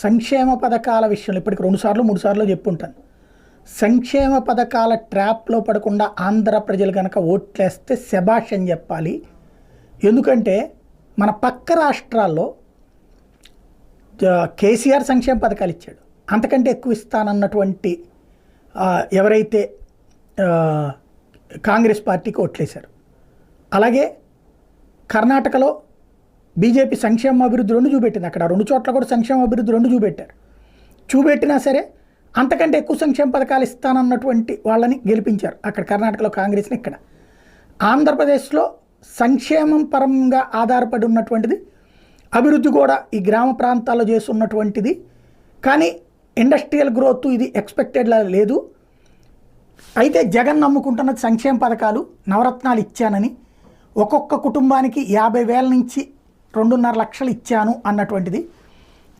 సంక్షేమ పథకాల విషయంలో ఇప్పటికి 2 సార్లు 3 సార్లు చెప్పుంటాను. సంక్షేమ పథకాల ట్రాప్లో పడకుండా ఆంధ్ర ప్రజలు కనుక ఓట్లేస్తే శభాష్ అని చెప్పాలి. ఎందుకంటే మన పక్క రాష్ట్రాల్లో కేసీఆర్ సంక్షేమ పథకాలు ఇచ్చాడు, అంతకంటే ఎక్కువ ఇస్తానన్నటువంటి ఎవరైతే కాంగ్రెస్ పార్టీకి ఓట్లేశారు. అలాగే కర్ణాటకలో బీజేపీ సంక్షేమ అభివృద్ధి 2 చూపెట్టింది. అక్కడ 2 చోట్ల కూడా సంక్షేమ అభివృద్ధి 2 చూపెట్టారు. చూపెట్టినా సరే అంతకంటే ఎక్కువ సంక్షేమ పథకాలు ఇస్తానన్నటువంటి వాళ్ళని గెలిపించారు అక్కడ కర్ణాటకలో కాంగ్రెస్ని. ఇక్కడ ఆంధ్రప్రదేశ్లో సంక్షేమం పరంగా ఆధారపడి ఉన్నటువంటిది, అభివృద్ధి కూడా ఈ గ్రామ ప్రాంతాల్లో చేస్తున్నటువంటిది. కానీ ఇండస్ట్రియల్ గ్రోత్ ఇది ఎక్స్పెక్టెడ్లా లేదు. అయితే జగన్ నమ్ముకుంటున్నది సంక్షేమ పథకాలు, నవరత్నాలు ఇచ్చానని, ఒక్కొక్క కుటుంబానికి 50,000 నుంచి 2.5 లక్షలు ఇచ్చాను అన్నటువంటిది.